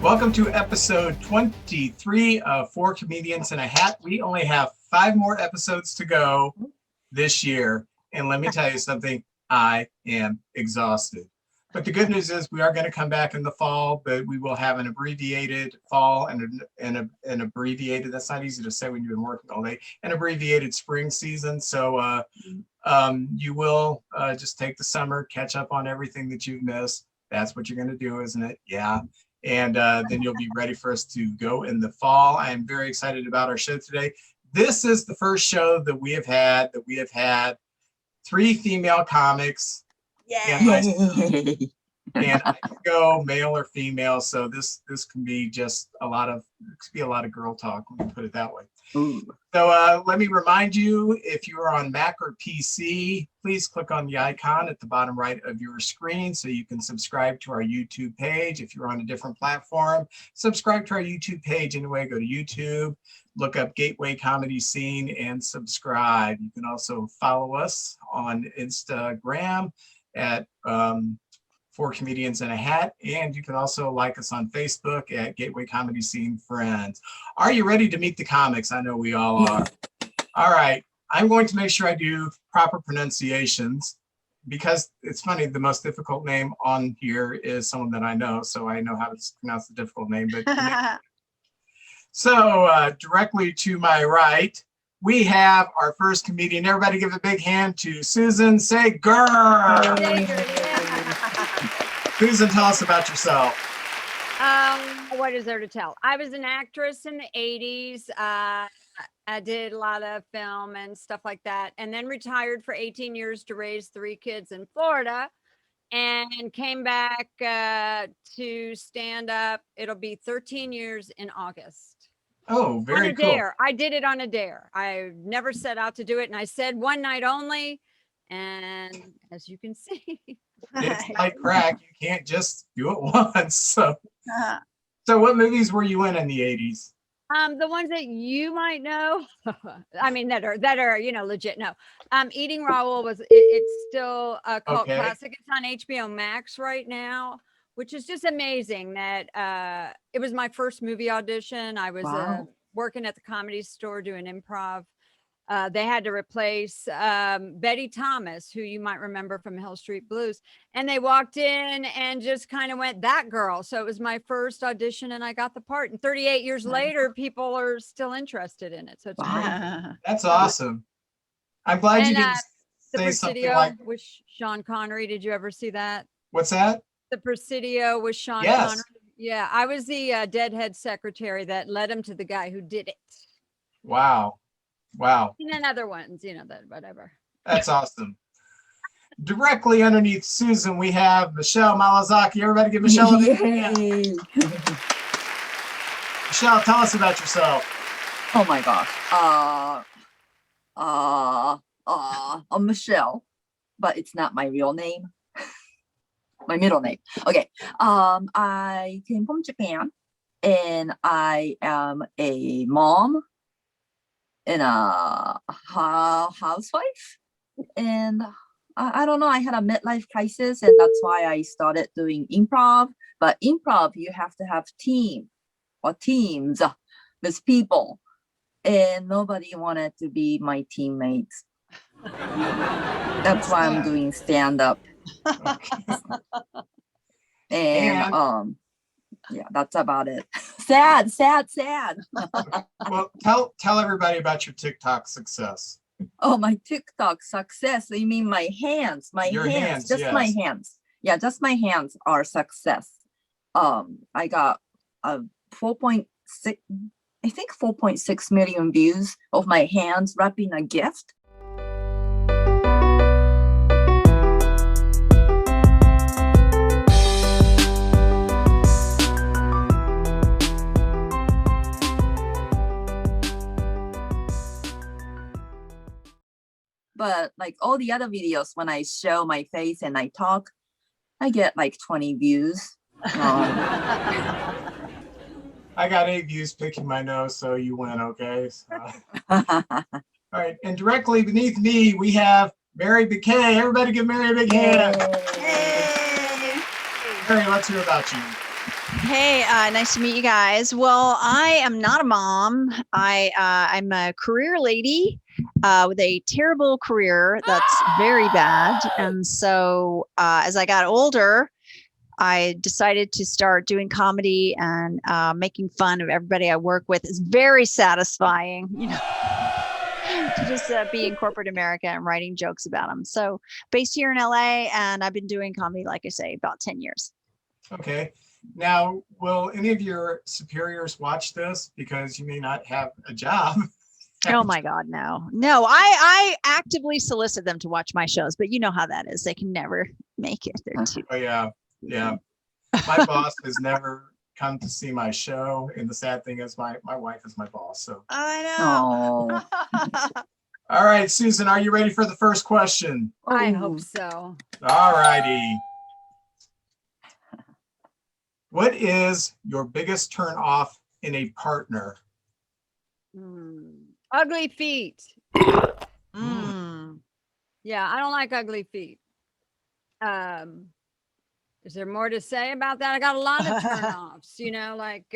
Welcome to episode 23 of Four Comedians in a Hat. We only have 5 more episodes to go this year. And let me tell you something, I am exhausted. But the good news is we are going to come back in the fall, but we will have an abbreviated fall and an abbreviated, that's not easy to say when you've been working all day, an abbreviated spring season. So you will just take the summer, catch up on everything that you've missed. That's what you're going to do, isn't it? Yeah. And then you'll be ready for us to go in the fall. I am very excited about our show today. This is the first show that we have had 3 female comics. Yeah. And I can go male or female, so this can be just a lot of girl talk. Let me put it that way. Ooh. So let me remind you, if you are on Mac or PC, please click on the icon at the bottom right of your screen so you can subscribe to our YouTube page. If you're on a different platform, subscribe to our YouTube page anyway. Go to YouTube, look up Gateway Comedy Scene, and subscribe. You can also follow us on Instagram at Four Comedians in a Hat, and you can also like us on Facebook at Gateway Comedy Scene Friends. Are you ready to meet the comics? I know we all are. All right, I'm going to make sure I do proper pronunciations because it's funny, the most difficult name on here is someone that I know, so I know how to pronounce the difficult name. But so directly to my right, we have our first comedian. Everybody give a big hand to Susan Saiger. Susan, tell us about yourself. What is there to tell? I was an actress in the 80s. I did a lot of film and stuff like that, and then retired for 18 years to raise 3 kids in Florida, and came back to stand up. It'll be 13 years in August. Oh, very cool. Dare. I did it on a dare. I never set out to do it, and I said one night only, and as you can see, it's like crack. You can't just do it once. So what movies were you in the 80s? The ones that you might know, I mean, that are, legit. No, Eating Raoul it's still a cult classic. It's on HBO Max right now, which is just amazing that it was my first movie audition. I was working at the Comedy Store doing improv. They had to replace Betty Thomas, who you might remember from Hill Street Blues. And they walked in and just kind of went, that girl. So it was my first audition and I got the part. And 38 years later, people are still interested in it. So it's great. That's awesome. I'm glad you didn't say something like... with Sean Connery. Did you ever see that? What's that? The Presidio with Sean Connery. Yeah, I was the deadhead secretary that led him to the guy who did it. Wow. And then other ones, that whatever. That's awesome. Directly underneath Susan, we have Michelle Malizaki. Everybody give Michelle a hand. Michelle, tell us about yourself. Oh my gosh. I'm Michelle, but it's not my real name. My middle name. Okay. I came from Japan and I am a mom and a housewife, and I don't know, I had a midlife crisis, and that's why I started doing improv. But improv, you have to have teams with people, and nobody wanted to be my teammates. That's why I'm doing stand-up. And yeah, that's about it. Sad. Well, tell everybody about your TikTok success. Oh, my TikTok success. You mean my hands? Your hands, just yes. My hands. Yeah, just my hands are success. I got 4.6, I think 4.6 million views of my hands wrapping a gift. But like all the other videos, when I show my face and I talk, I get like 20 views. I got 8 views picking my nose, so you win, okay? So. All right, and directly beneath me, we have Mary Becquet. Everybody give Mary a big hand. Hey. Mary, let's hear about you. Hey, nice to meet you guys. Well, I am not a mom. I'm a career lady with a terrible career that's very bad. And so as I got older, I decided to start doing comedy and making fun of everybody I work with. Is very satisfying, you know, to just be in corporate America and writing jokes about them. So based here in LA, and I've been doing comedy, like I say, about 10 years. Okay. Now, will any of your superiors watch this? Because you may not have a job. Oh my God, no. No, I actively solicit them to watch my shows, but you know how that is. They can never make it. They're too. Oh, yeah. Yeah. My boss has never come to see my show. And the sad thing is my wife is my boss. So I know. Oh, all right, Susan, are you ready for the first question? I hope so. All righty. What is your biggest turn off in a partner? Ugly feet. Mm. Yeah, I don't like ugly feet. Is there more to say about that? I got a lot of turn-offs, you know, like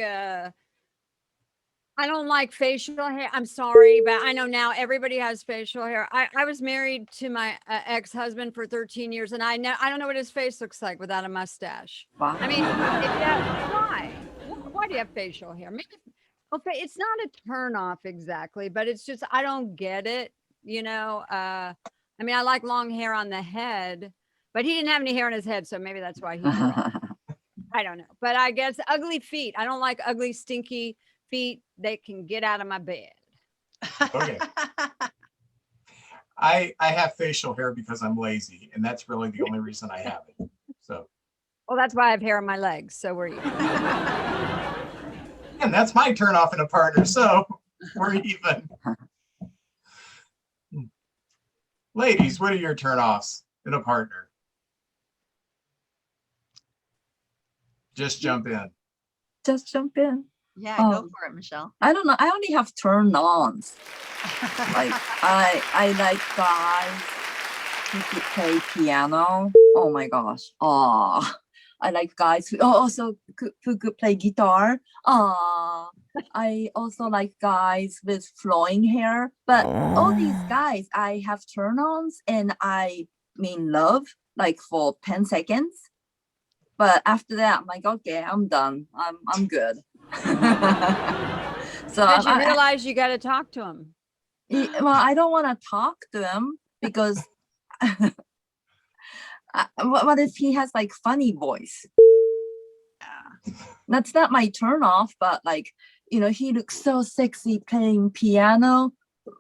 I don't like facial hair. I'm sorry, but I know now everybody has facial hair. I was married to my ex-husband for 13 years, and I don't know what his face looks like without a mustache. wow. I mean, why? Why do you have facial hair? Maybe, okay, it's not a turn off exactly, but it's just I don't get it. You know, I mean, I like long hair on the head, but he didn't have any hair on his head, so maybe that's why he grew up. I don't know, but I guess ugly feet. I don't like ugly, stinky feet. They can get out of my bed. Okay. I have facial hair because I'm lazy, and that's really the only reason I have it. So, Well, that's why I have hair on my legs. So we're even. and that's my turn off in a partner. So we're even. Ladies, what are your turn offs in a partner? Just jump in. Just jump in. Yeah, go for it, Michelle. I don't know. I only have turn-ons. Like I like guys who could play piano. Oh my gosh. Oh, I like guys who also who could play guitar. I also like guys with flowing hair. But all these guys, I have turn-ons and I mean love like for 10 seconds. But after that, I'm like, okay, I'm done. I'm good. So Did you realize you got to talk to him? well, I don't want to talk to him because what if he has like funny voice? That's not my turn off, but like, you know, he looks so sexy playing piano,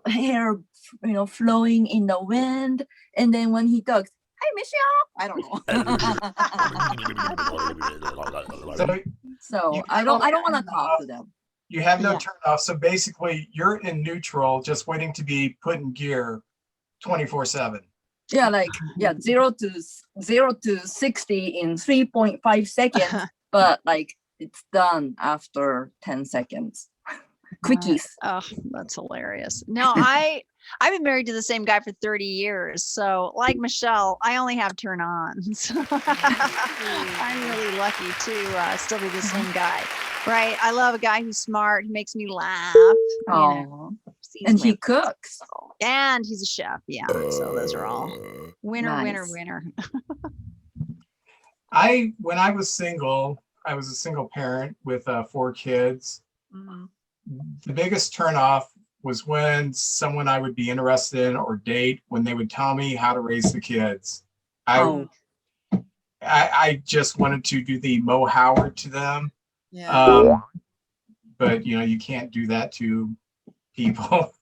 hair, you know, flowing in the wind. And then when he talks, hi, Michelle, I don't know. So I don't want to talk to them. You have no Yeah. turn off. So basically you're in neutral, just waiting to be put in gear 24/7. Yeah, like 0 to 60 in 3.5 seconds, but like it's done after 10 seconds. Quickies. Oh, that's hilarious. No, I've been married to the same guy for 30 years. So like Michelle, I only have turn ons. I'm really lucky to still be the same guy. Right. I love a guy who's smart, who makes me laugh. You know, And sees me he cooks. and he's a chef. Yeah. So those are all winner, winner, Nice. winner. When I was single, I was a single parent with 4 kids. Mhm. The biggest turnoff was when someone I would be interested in or date, when they would tell me how to raise the kids. I just wanted to do the Mo Howard to them. Yeah. But you know, you can't do that to people.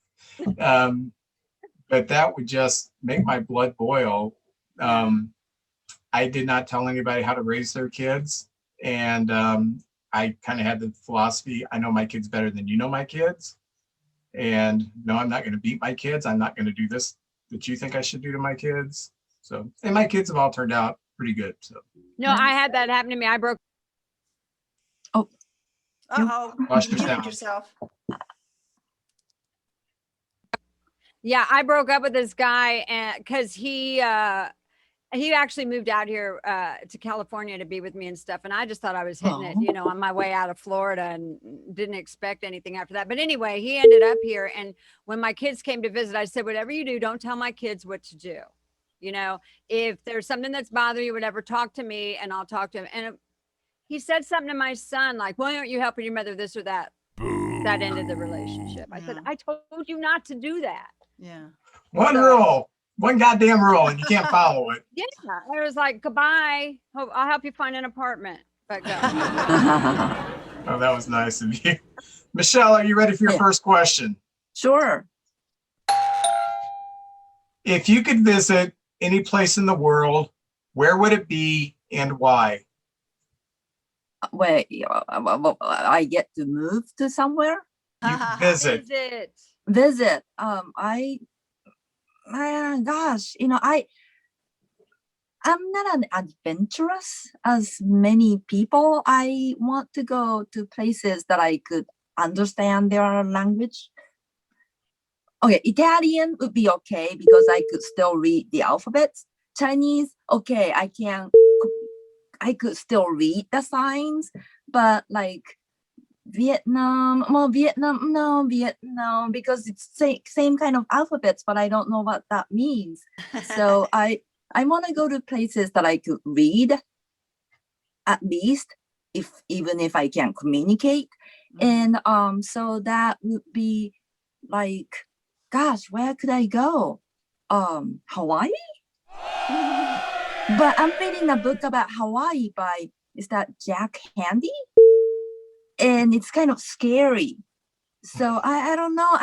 But that would just make my blood boil. I did not tell anybody how to raise their kids. And I kind of had the philosophy, I know my kids better than you know my kids. And no, I'm not going to beat my kids. I'm not going to do this that you think I should do to my kids. So, and my kids have all turned out pretty good. So, No, I had that happen to me. I broke. Uh-oh. Watch your Muted sound. yourself. Yeah, I broke up with this guy and because he he actually moved out here to California to be with me and stuff. And I just thought I was hitting it, you know, on my way out of Florida and didn't expect anything after that. But anyway, he ended up here. And when my kids came to visit, I said, whatever you do, don't tell my kids what to do. You know, if there's something that's bothering you, whatever, talk to me and I'll talk to him. And he said something to my son, like, why aren't you helping your mother, this or that? That ended the relationship. I said, I told you not to do that. Yeah. One rule, one goddamn rule, and you can't follow it. Yeah. I was like, goodbye. I'll help you find an apartment. But go. Oh, that was nice of you. Michelle, are you ready for your first question? Sure. If you could visit any place in the world, where would it be and why? Wait, I get to move to somewhere? You visit. Visit. Gosh, you know, I'm not an adventurous as many people. I want to go to places that I could understand their language. Okay, Italian would be okay because I could still read the alphabets. Chinese, okay, I could still read the signs, but like Vietnam, Vietnam, because it's same kind of alphabets, but I don't know what that means. So I want to go to places that I could read, at least, even if I can't communicate. And so that would be like, gosh, where could I go? Hawaii? But I'm reading a book about Hawaii by, is that Jack Handy? And it's kind of scary. So I don't know.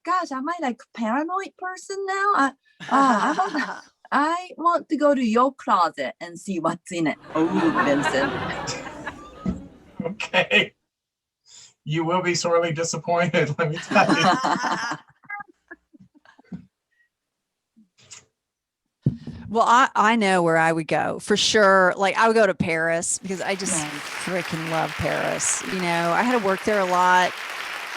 Gosh, am I like a paranoid person now? I want to go to your closet and see what's in it. Oh, Vincent. Okay. You will be sorely disappointed, let me tell you. Well, I know where I would go for sure. Like I would go to Paris because I just freaking love Paris. You know, I had to work there a lot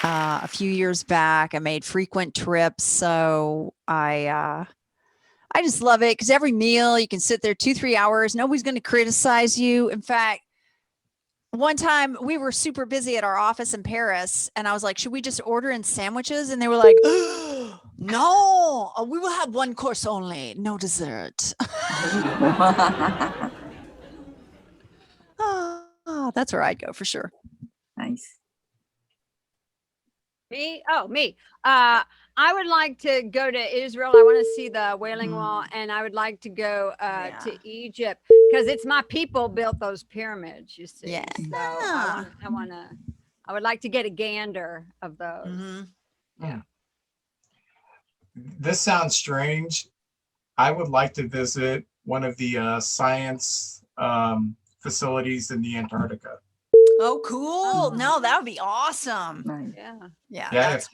a few years back. I made frequent trips. So I just love it because every meal you can sit there 2-3 hours. Nobody's going to criticize you. In fact, one time we were super busy at our office in Paris and I was like, should we just order in sandwiches? And they were like, no, we will have one course only, no dessert. Oh, that's where I'd go for sure. Nice. Me? Oh, me. I would like to go to Israel. I want to see the Wailing Wall, and I would like to go to Egypt because it's my people built those pyramids. You see, Yeah. So I would like to get a gander of those. Mm-hmm. Yeah. This sounds strange. I would like to visit one of the science facilities in the Antarctica. Oh, cool. No, that would be awesome. Nice. Yeah. That's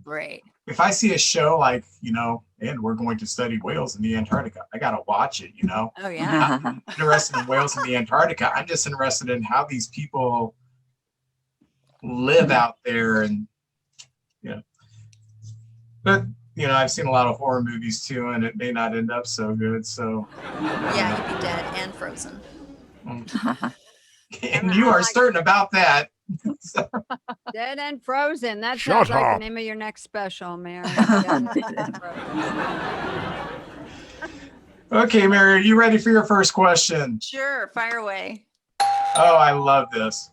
great. If I see a show like, you know, and we're going to study whales in the Antarctica, I got to watch it, you know. Oh, yeah. I'm not interested in whales in the Antarctica. I'm just interested in how these people live out there and, you know. But, you know, I've seen a lot of horror movies too, and it may not end up so good, so. Yeah, you'd be dead and frozen. And you are certain about that. So. Dead and Frozen. That sounds like the name of your next special, Mary. Okay, Mary, are you ready for your first question? Sure, fire away. Oh, I love this.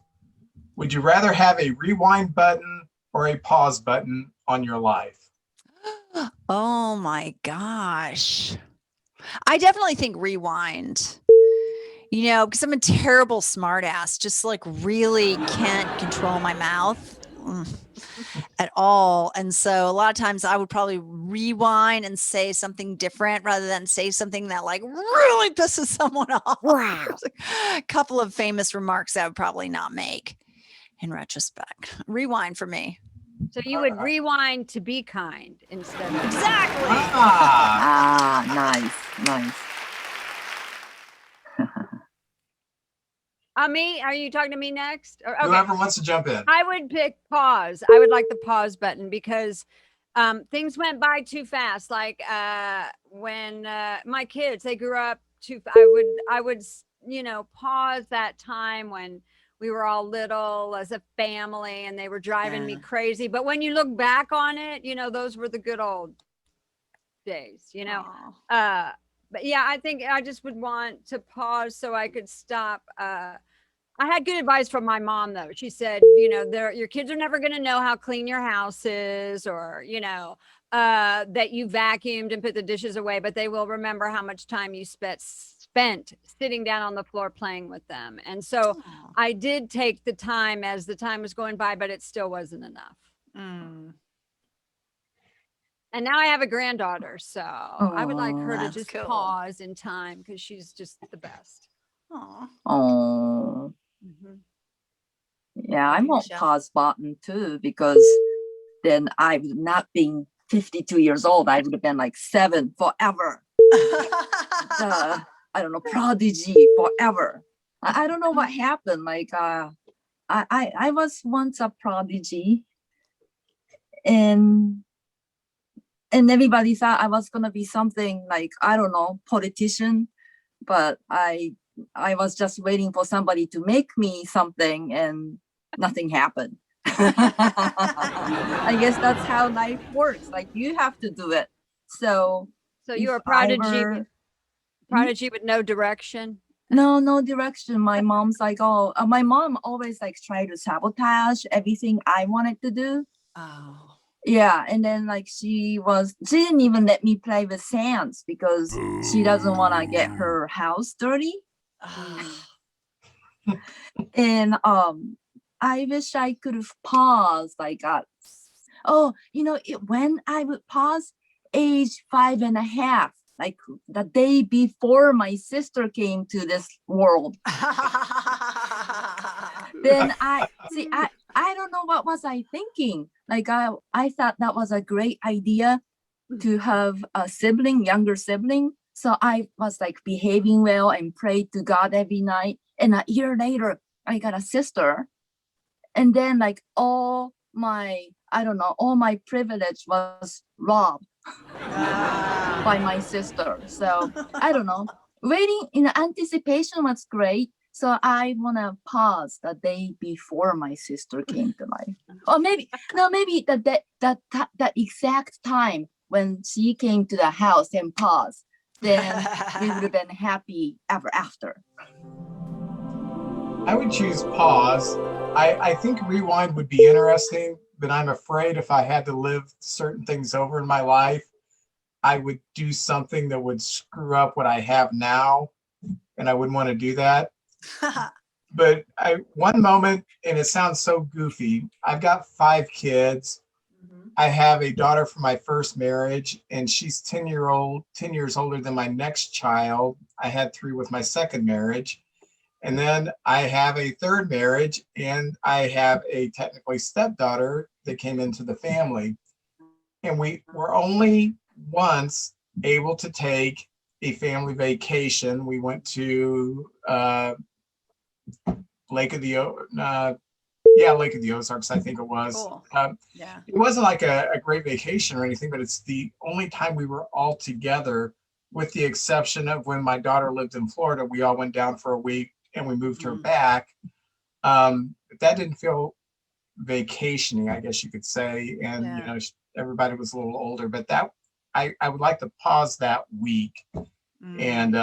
Would you rather have a rewind button or a pause button on your life? Oh my gosh. I definitely think rewind. You know, because I'm a terrible smartass, just like really can't control my mouth at all. And so a lot of times I would probably rewind and say something different rather than say something that like really pisses someone off. Wow. A couple of famous remarks I would probably not make in retrospect. Rewind for me. So you would rewind to be kind instead of. Exactly. Nice. Me? Are you talking to me next? Or, okay. Whoever wants to jump in. I would pick pause. I would like the pause button because things went by too fast. Like when my kids, they grew up I would, pause that time when we were all little as a family and they were driving me crazy. But when you look back on it, those were the good old days, but yeah, I think I just would want to pause so I could stop. I had good advice from my mom though. She said, your kids are never going to know how clean your house is, or, that you vacuumed and put the dishes away, but they will remember how much time you spent sitting down on the floor playing with them. And so I did take the time as the time was going by, but it still wasn't enough. Mm. And now I have a granddaughter, so I would like her to That's just cool. pause in time because she's just the best. Aw. Oh, Mhm. yeah, What I about you, want Michelle? pause button too, because then I would not been 52 years old. I would have been like 7 forever. I don't know, prodigy forever. I don't know what happened. Like, I was once a prodigy, and everybody thought I was gonna be something like, I don't know, politician, but I was just waiting for somebody to make me something, and nothing happened. I guess that's how life works. Like, you have to do it. So You're a if I prodigy, were- prodigy with no direction. no direction. My mom's like, oh, my mom always like tried to sabotage everything I wanted to do. Oh. Yeah, and then like she didn't even let me play with sands because she doesn't want to get her house dirty. And I wish I could have paused like when I would pause, age 5.5, like the day before my sister came to this world. Then I don't know what was I thinking. Like I thought that was a great idea to have a younger sibling. So I was like behaving well and prayed to God every night. And a year later, I got a sister. And then like all my privilege was robbed by my sister. So I don't know. Waiting in anticipation was great. So I want to pause the day before my sister came to life. Or maybe that exact time when she came to the house and pause. Then we would have been happy ever after. I would choose pause. I think rewind would be interesting, but I'm afraid if I had to live certain things over in my life, I would do something that would screw up what I have now, and I wouldn't want to do that. But one moment, and it sounds so goofy, I've got 5 kids. I have a daughter from my first marriage, and she's 10 years older than my next child. I had 3 with my second marriage. And then I have a third marriage, and I have a technically stepdaughter that came into the family. And we were only once able to take a family vacation. We went to Lake of the Ozarks, I think it was. Cool. Yeah. It wasn't like a great vacation or anything, but it's the only time we were all together, with the exception of when my daughter lived in Florida. We all went down for a week and we moved her back. But that didn't feel vacationing, I guess you could say. And, everybody was a little older, but that I would like to pause that week and,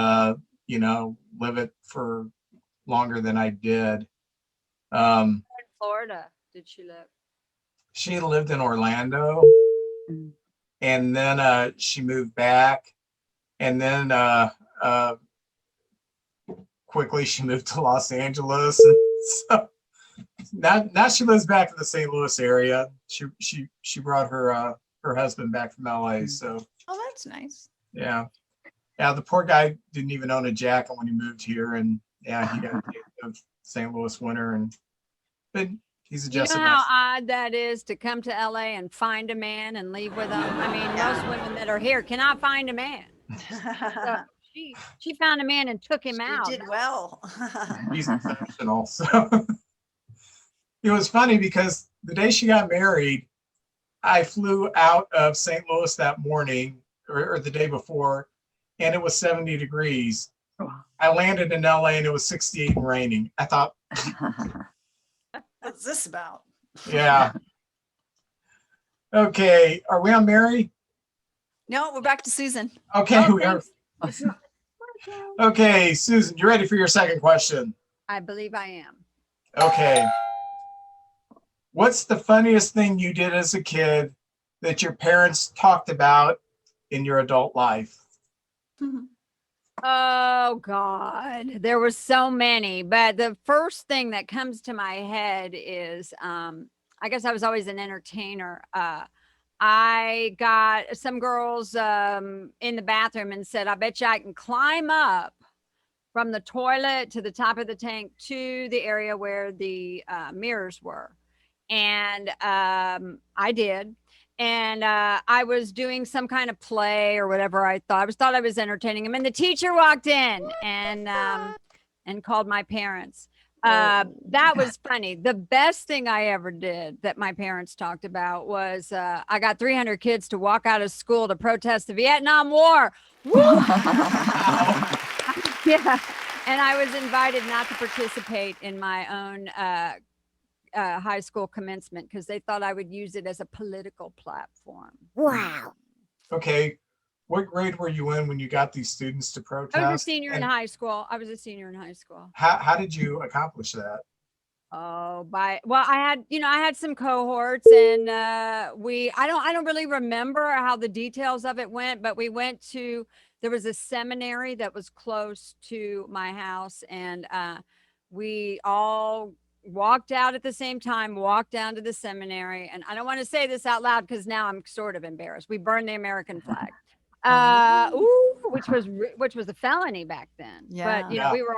live it for longer than I did. In Florida, did she live? She lived in Orlando, and then she moved back, and then quickly she moved to Los Angeles, and so now she lives back in the St. Louis area. She brought her husband back from LA. So that's nice. Yeah, the poor guy didn't even own a jacket when he moved here, and he got a taste of St. Louis winter, but he's adjusted. You know how odd that is to come to LA and find a man and leave with him? I mean, most women that are here cannot find a man. So she found a man and took him out. She did well. He's exceptional. So it was funny because the day she got married, I flew out of St. Louis that morning or the day before, and it was 70 degrees. I landed in LA and it was 68 and raining. I thought, What's this about? yeah. Okay, are we on Mary? No, we're back to Susan. Okay, Oh, we are. thanks. Okay, Susan, you ready for your second question? I believe I am. Okay. What's the funniest thing you did as a kid that your parents talked about in your adult life? Oh God, there were so many, but the first thing that comes to my head is, I guess I was always an entertainer. I got some girls in the bathroom and said, I bet you I can climb up from the toilet to the top of the tank to the area where the mirrors were. And I did. And I was doing some kind of play or whatever. I thought I was entertaining him. And the teacher walked in and called my parents. That was funny. The best thing I ever did that my parents talked about was I got 300 kids to walk out of school to protest the Vietnam War. Woo! Yeah. And I was invited not to participate in my own high school commencement because they thought I would use it as a political platform. Wow. Okay, what grade were you in when you got these students to protest? I was a senior in And high school. I was a senior in high school. how did you accomplish that? Oh, I had some cohorts and I don't really remember how the details of it went, but there was a seminary that was close to my house and we all walked out at the same time, walked down to the seminary. And I don't want to say this out loud because now I'm sort of embarrassed. We burned the American flag, which was a felony back then. Yeah. But, we were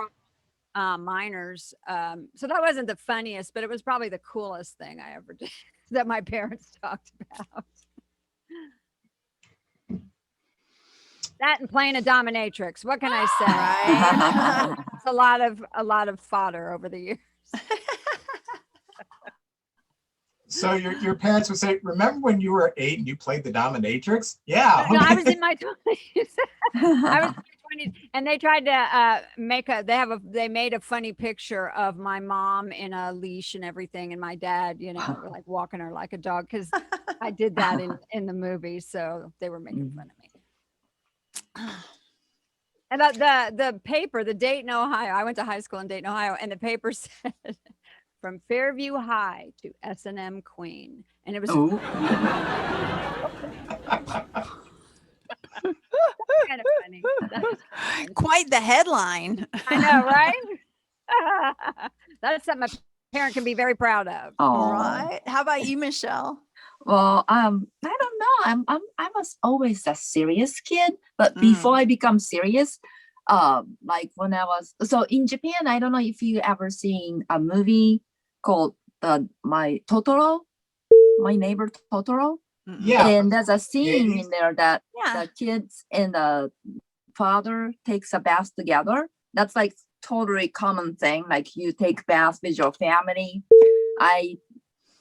all minors. So that wasn't the funniest, but it was probably the coolest thing I ever did that my parents talked about. That and playing a dominatrix. What can I say? Right? It's a lot of fodder over the years. So your parents would say, remember when you were 8 and you played the dominatrix? Yeah. No, I was in my 20s. I was in my 20s, and they tried to they made a funny picture of my mom in a leash and everything, and my dad, like walking her like a dog because I did that in the movie, so they were making fun of me. And the paper, the Dayton, Ohio. I went to high school in Dayton, Ohio, and the paper said, "From Fairview High to S&M Queen," and it was kind of funny. Quite the headline. I know, right? That's something a parent can be very proud of. All right. How about you, Michelle? Well, I don't know. I was always a serious kid, but before I become serious, like when I was in Japan, I don't know if you ever seen a movie called My Neighbor Totoro. Yeah. And there's a scene in there that Yeah. the kids and the father takes a bath together. That's like totally common thing. Like you take bath with your family.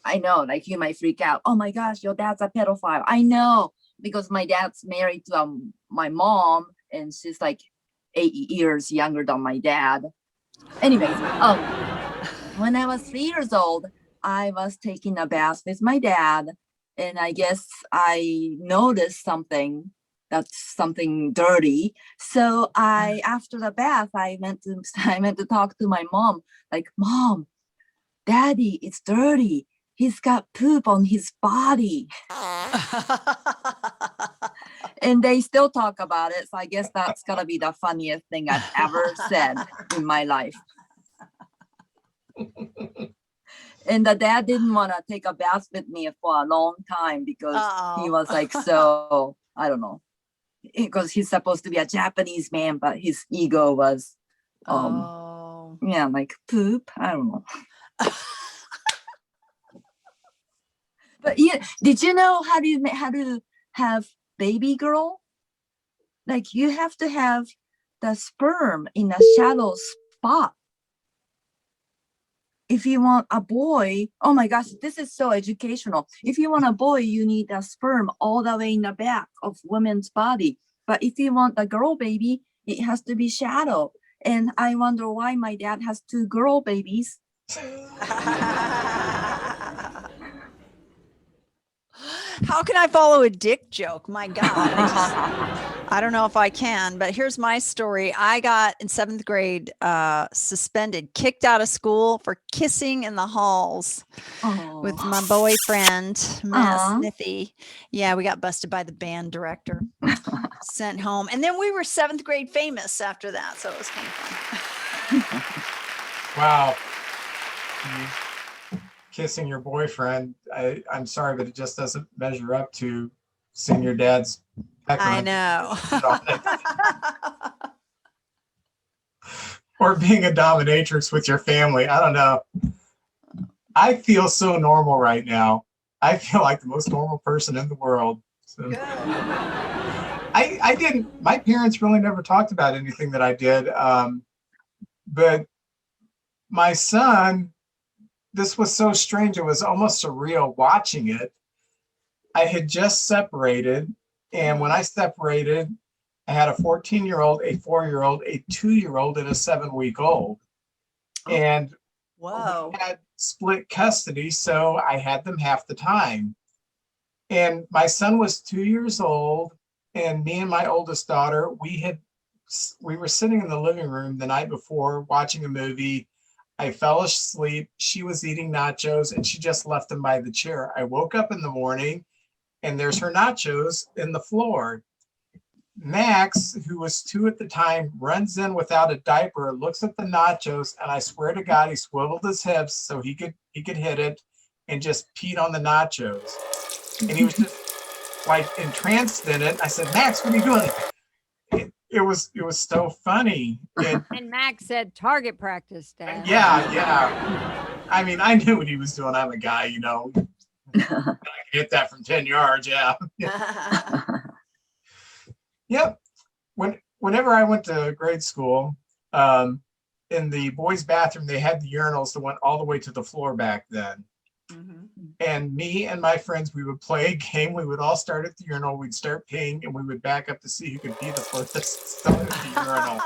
I know, like you might freak out. Oh my gosh, your dad's a pedophile. I know, because my dad's married to my mom, and she's like 8 years younger than my dad. Anyways, when I was 3 years old, I was taking a bath with my dad, and I guess I noticed something dirty. So after the bath, I meant to talk to my mom, like, Mom, Daddy, it's dirty. He's got poop on his body. And they still talk about it. So I guess that's gotta be the funniest thing I've ever said in my life. And the dad didn't want to take a bath with me for a long time because he was like, so, I don't know. Because he's supposed to be a Japanese man, but his ego was, like poop. I don't know. But yeah, did you know how to have baby girl? Like you have to have the sperm in a shallow spot. If you want a boy, oh my gosh, this is so educational. If you want a boy, you need a sperm all the way in the back of woman's body. But if you want a girl baby, it has to be shadow. And I wonder why my dad has 2 girl babies. How can I follow a dick joke? My God. I don't know if I can, but here's my story. I got in 7th grade suspended, kicked out of school for kissing in the halls with my boyfriend, Matt Sniffy. Yeah, we got busted by the band director, sent home. And then we were 7th grade famous after that. So it was kind of fun. Wow. Kissing your boyfriend. I'm sorry, but it just doesn't measure up to seeing your dad's pecker. I know. Or being a dominatrix with your family. I don't know. I feel so normal right now. I feel like the most normal person in the world. So. Good. I didn't, my parents really never talked about anything that I did. But my son, this was so strange. It was almost surreal watching it. I had just separated. And when I separated, I had a 14-year-old, a 4-year-old, a 2-year-old, and a 7-week-old. And whoa, we had split custody, so I had them half the time. And my son was 2 years old, and me and my oldest daughter, we were sitting in the living room the night before watching a movie. I fell asleep. She was eating nachos, and she just left them by the chair. I woke up in the morning, and there's her nachos in the floor. Max, who was 2 at the time, runs in without a diaper, looks at the nachos, and I swear to God, he swiveled his hips so he could hit it, and just peed on the nachos. And he was just like entranced in it. I said, Max, what are you doing? It was so funny. And Max said target practice, Dad. Yeah. I mean, I knew what he was doing. I'm a guy, you know. I can hit that from 10 yards, yeah. Yep. Whenever I went to grade school, in the boys' bathroom, they had the urinals that went all the way to the floor back then. Mm-hmm. And me and my friends, we would play a game. We would all start at the urinal. We'd start peeing, and we would back up to see who could pee the furthest at the urinal.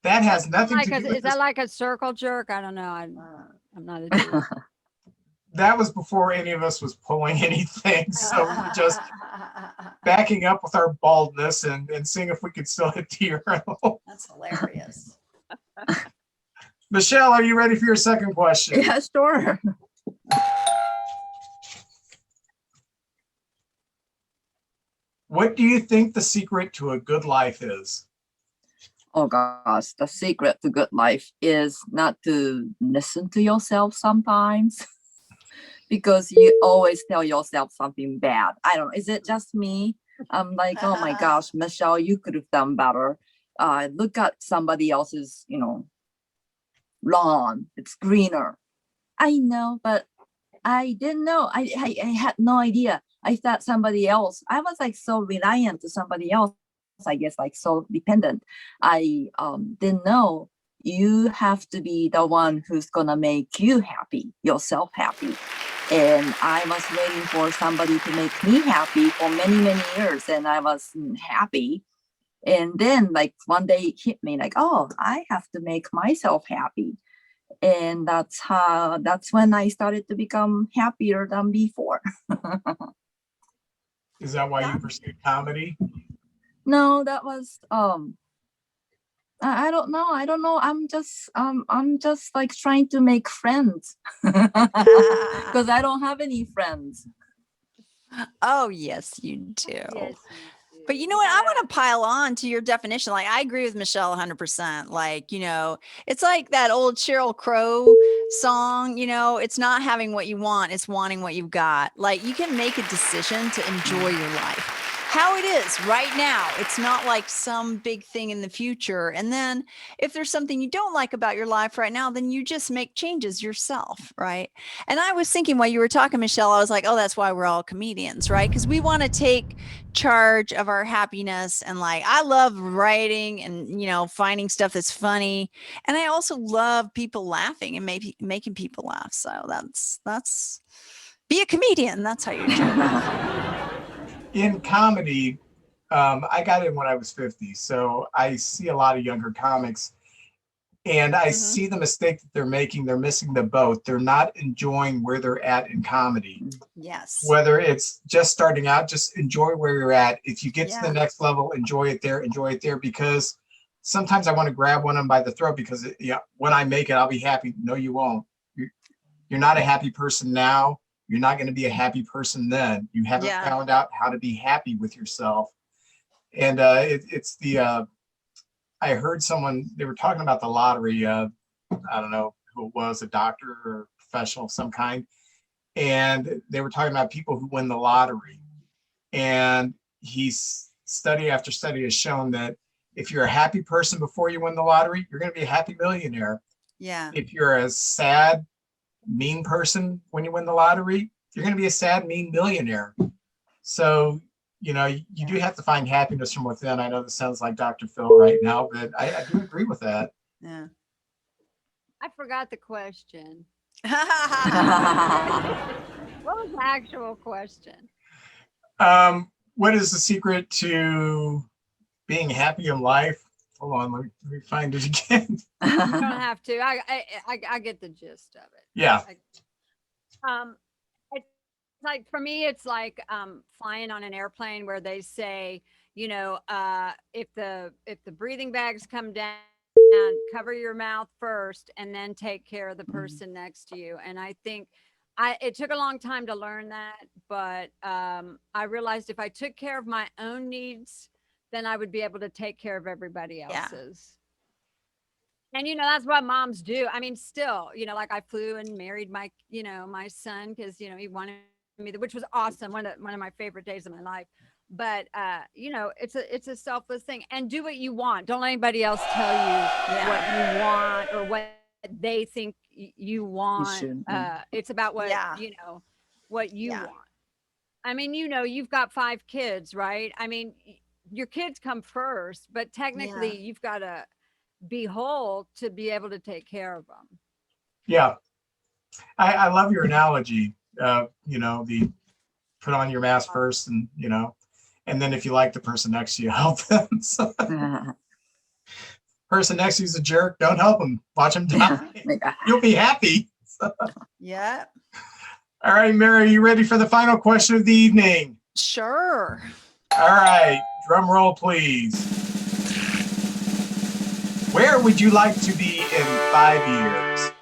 That has nothing to do with. Is that like a circle jerk? I don't know. I'm not a jerk. That was before any of us was pulling anything. So we were just backing up with our baldness and seeing if we could still hit the urinal. That's hilarious. Michelle, are you ready for your second question? Yeah, sure. What do you think the secret to a good life is? Oh gosh, the secret to good life is not to listen to yourself sometimes. Because you always tell yourself something bad. I don't know. Is it just me? I'm like, oh my gosh, Michelle, you could have done better. Look at somebody else's, lawn. It's greener. I know, but I didn't know. I had no idea. I thought somebody else. I was like so reliant to somebody else. I guess like so dependent. I didn't know you have to be the one who's gonna make you happy, yourself happy. And I was waiting for somebody to make me happy for many, many years, and I wasn't happy. And then like one day it hit me like, oh, I have to make myself happy. And that's when I started to become happier than before. Is that why you pursued comedy? No, that was I don't know. I'm just like trying to make friends because I don't have any friends. Oh, yes, you do. Yes. But you know what? I want to pile on to your definition. Like, I agree with Michelle 100%. Like, it's like that old Sheryl Crow song, it's not having what you want, it's wanting what you've got. Like, you can make a decision to enjoy your life. How it is right now. It's not like some big thing in the future. And then if there's something you don't like about your life right now, then you just make changes yourself, right? And I was thinking while you were talking, Michelle, I was like, oh, that's why we're all comedians, right? Because we want to take charge of our happiness. And like, I love writing and, finding stuff that's funny. And I also love people laughing and maybe making people laugh. So that's be a comedian. That's how you do it. In comedy, I got in when I was 50, so I see a lot of younger comics, and I see the mistake that they're making. They're missing the boat. They're not enjoying where they're at in comedy. Yes. Whether it's just starting out, just enjoy where you're at. If you get to Yeah. the next level, enjoy it there, because sometimes I want to grab one of them by the throat because when I make it, I'll be happy. No, you won't. You're not a happy person now. You're not going to be a happy person then. You haven't Yeah. found out how to be happy with yourself. And it's the I heard someone, they were talking about the lottery. I don't know who it was, a doctor or professional of some kind. And they were talking about people who win the lottery. And study after study has shown that if you're a happy person before you win the lottery, you're going to be a happy millionaire. Yeah. If you're a sad, mean person when you win the lottery, you're going to be a sad, mean millionaire. So, you do have to find happiness from within. I know this sounds like Dr. Phil right now, but I do agree with that. Yeah. I forgot the question. Yeah. What was the actual question? What is the secret to being happy in life? Hold on, let me find it again. You don't have to. I get the gist of it. Yeah. It's like, for me, it's like flying on an airplane where they say, if the breathing bags come down, cover your mouth first and then take care of the person next to you. And I think it took a long time to learn that, but I realized if I took care of my own needs, then I would be able to take care of everybody else's. And, that's what moms do. I mean, still, like I flew and married my son because, he wanted me, which was awesome. One of my favorite days of my life. But, it's a selfless thing, and do what you want. Don't let anybody else tell you what you want or what they think you want. It's about what, what you want. I mean, you've got 5 kids, right? I mean, your kids come first, but technically you've got to be whole to be able to take care of them. Yeah. I love your analogy. The put on your mask first and, and then if you like the person next to you, help them. So, person next to you's a jerk, don't help them. Watch them die. You'll be happy. Yeah. All right, Mary, you ready for the final question of the evening? Sure. All right, drum roll, please. Where would you like to be in 5 years?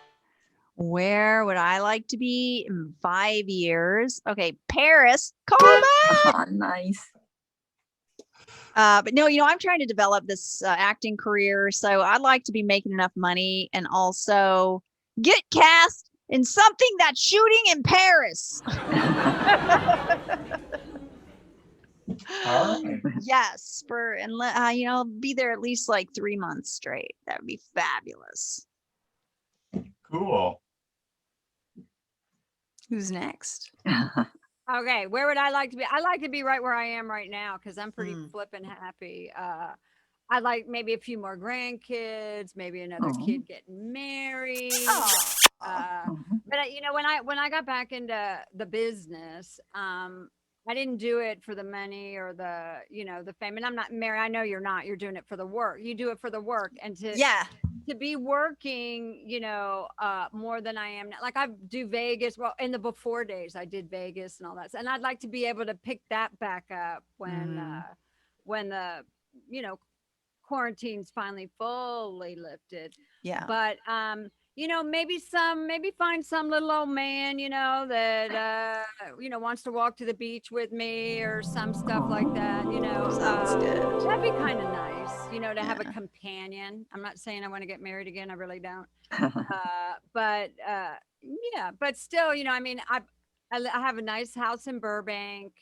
Where would I like to be in 5 years? Okay, Paris, call back. Nice. But no, I'm trying to develop this acting career. So I'd like to be making enough money and also get cast in something that's shooting in Paris. All right. Yes, be there at least like 3 months straight. That would be fabulous. Cool. Who's next? Okay, where would I like to be? I like to be right where I am right now because I'm pretty flippin' happy. I'd like maybe a few more grandkids, maybe another kid getting married. But when I got back into the business, I didn't do it for the money or the fame. And I'm not, Mary, I know you're not. You're doing it for the work. You do it for the work and to be working, more than I am now. Like I do Vegas. Well, in the before days, I did Vegas and all that. And I'd like to be able to pick that back up when the, quarantine's finally fully lifted. Yeah. But, maybe find some little old man, that, wants to walk to the beach with me or some stuff like that, Sounds good. That'd be kind of nice, to have a companion. I'm not saying I want to get married again. I really don't. But still, I have a nice house in Burbank.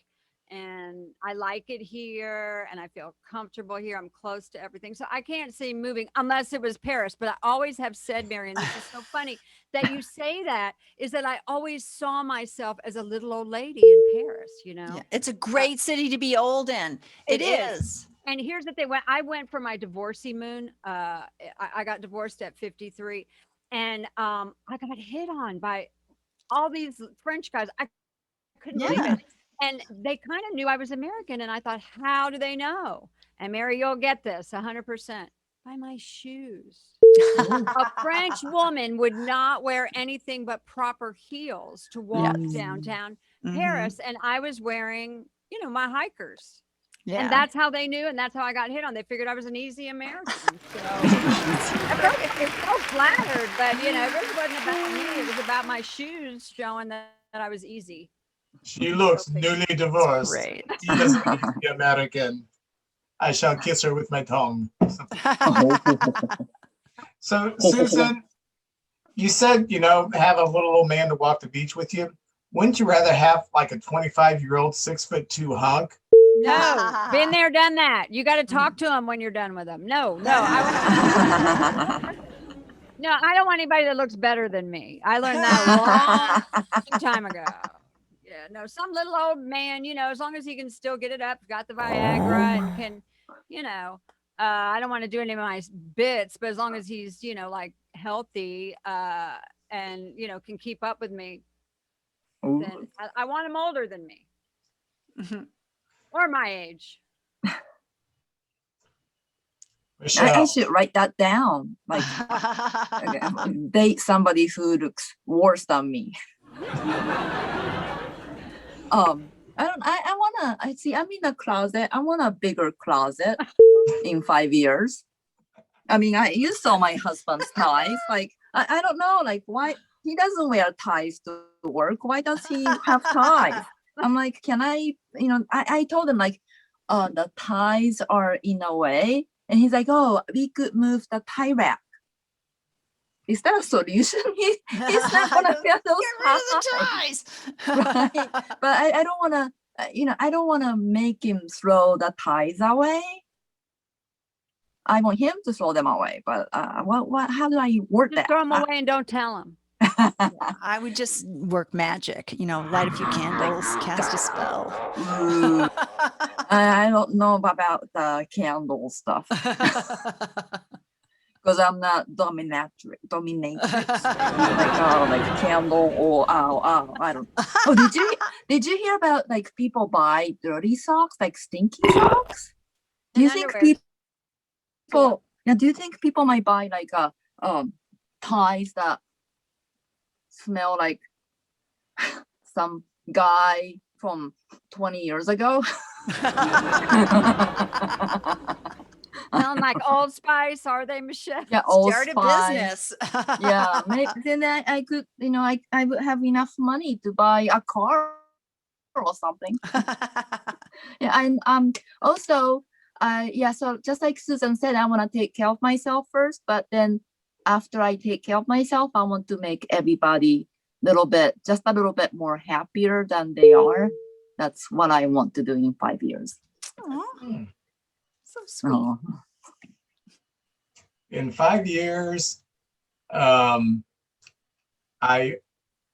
And I like it here and I feel comfortable here. I'm close to everything. So I can't see moving unless it was Paris. But I always have said, Mary, and this is so funny that you say that, is that I always saw myself as a little old lady in Paris, Yeah, it's a great city to be old in. It is. And here's the thing. When I went for my divorcee moon, I got divorced at 53 and I got hit on by all these French guys. I couldn't believe it. And they kind of knew I was American. And I thought, how do they know? And Mary, you'll get this 100% by my shoes. A French woman would not wear anything but proper heels to walk Yes. downtown Mhm. Paris. And I was wearing, my hikers. Yeah. And that's how they knew. And that's how I got hit on. They figured I was an easy American. So at first I was so flattered, but it really wasn't about me. It was about my shoes showing that I was easy. She looks newly divorced. Great. He doesn't need to be American. I shall kiss her with my tongue. So, Susan, you said, have a little old man to walk the beach with you. Wouldn't you rather have like a 25-year-old 6'2" hunk? No, been there, done that. You got to talk to him when you're done with them. No, no, I don't want anybody that looks better than me. I learned that a long time ago. Yeah, no, some little old man, as long as he can still get it up, got the Viagra and can, I don't want to do any of my bits, but as long as he's, like healthy, and, can keep up with me, then I want him older than me. Or my age. I should write that down. Like, date somebody who looks worse than me. I'm in a closet. I want a bigger closet in 5 years. I mean, you saw my husband's ties. Like, I don't know, like, why he doesn't wear ties to work. Why does he have ties? I'm like, can I, I told him like, the ties are in a way. And he's like, oh, we could move the tie rack. Is that a solution? He's not gonna wear those ties. Right? But I don't wanna, I don't wanna make him throw the ties away. I want him to throw them away. But how do I word Just that? throw them away and don't tell him. I would just work magic, light a few candles, cast a spell. I don't know about the candle stuff because I'm not dominatrix. Like candle or I don't. Oh, did you hear about like people buy dirty socks, like stinky socks? Do you think people? Yeah, do you think people might buy like ties that smell like some guy from 20 years ago? Smelling like Old Spice, are they, Michelle? Yeah, Old Start a Spice. business. Yeah, maybe then I could, I would have enough money to buy a car or something. Yeah, and also, so just like Susan said, I want to take care of myself first, but then after I take care of myself, I want to make everybody just a little bit more happier than they are. That's what I want to do in 5 years. Aww. So sweet. In 5 years,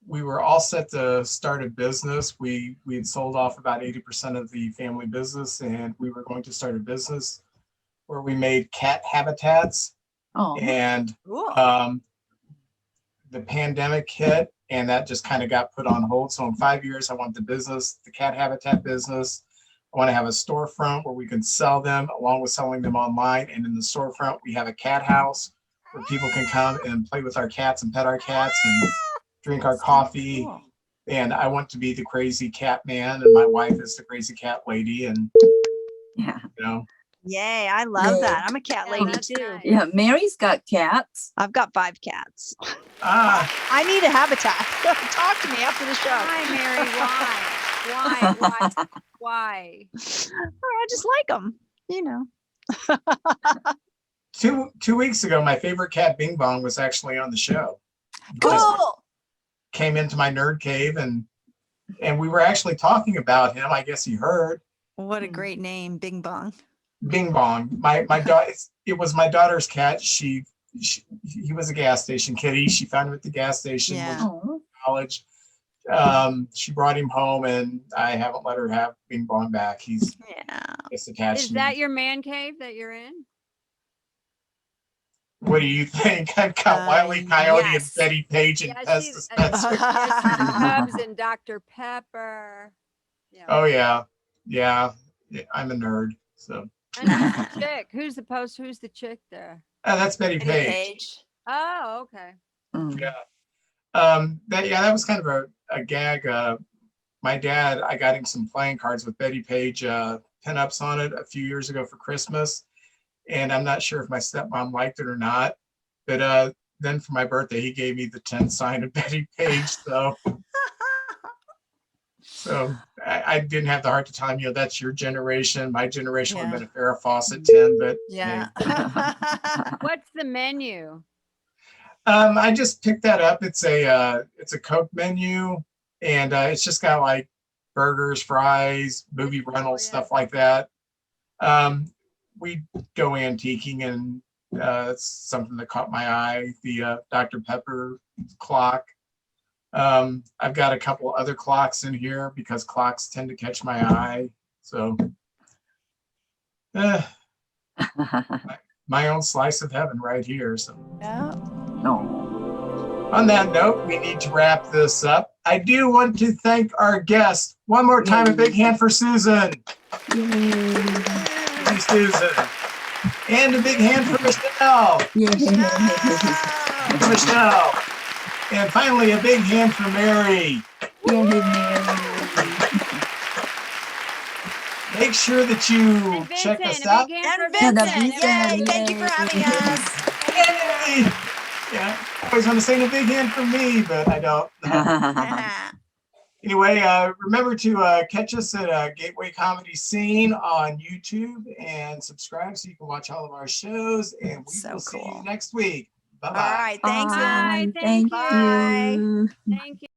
we were all set to start a business. We had sold off about 80% of the family business, and we were going to start a business where we made cat habitats. Oh. And the pandemic hit, and that just kind of got put on hold. So in 5 years, I want the cat habitat business. I want to have a storefront where we can sell them along with selling them online. And in the storefront, we have a cat house where people can come and play with our cats and pet our cats and drink our coffee. Cool. And I want to be the crazy cat man, and my wife is the crazy cat lady. And, Yeah. Yay, I love that. I'm a cat lady that's too. nice. Yeah, Mary's got cats. I've got 5 cats. ah, I need a habitat. Talk to me after the show. Why, Mary? Why? I just like them, two weeks ago, my favorite cat, Bing Bong, was actually on the show. Cool. Came into my nerd cave, and we were actually talking about him. I guess he heard. What a great name, Bing Bong. Bing Bong. My daughter. It was my daughter's cat. He was a gas station kitty. She found him at the gas station. Yeah. Was in college. She brought him home, and I haven't let her have Bing Bong back. He's just attached. Is to me. that your man cave that you're in? What do you think? I've got Wile E. Coyote and yes. Betty Page and Yeah, Pest she's Dispenser. Cubs and Dr. Pepper. Yeah. Oh yeah. Yeah. I'm a nerd. So And who's the chick? Who's the chick there? that's Betty Betty Page. Page. Oh, okay. Mm. Yeah. That was kind of a gag. My dad, I got him some playing cards with Betty Page pinups on it a few years ago for Christmas. And I'm not sure if my stepmom liked it or not. But then for my birthday, he gave me the 10 sign of Betty Page. So I didn't have the heart to tell him, that's your generation. My generation would have been a Farrah Fawcett 10, but Yeah. What's the menu? I just picked that up. It's a Coke menu, and it's just got like burgers, fries, movie rentals, stuff like that. We go antiquing, and it's something that caught my eye. The Dr. Pepper clock. I've got a couple other clocks in here because clocks tend to catch my eye. So my own slice of heaven right here. So Yeah. No. on that note, we need to wrap this up. I do want to thank our guest one more time. A big hand for Susan. Yay. Thank you, Susan. And a big hand for Michelle. Yay. For Michelle. And finally, a big hand for Mary. Yay, Mary. Make sure that you And check Vincent, us a out. big hand And for Vincent, Vincent, yay! yay. Thank you for having us. Yay! Yeah, I always want to say a big hand for me, but I don't. Anyway, remember to catch us at Gateway Comedy Scene on YouTube and subscribe so you can watch all of our shows. And we So will see you cool. next week. Bye-bye. All right. Thanks, Vin. Bye. Thank Thank you. Thank you.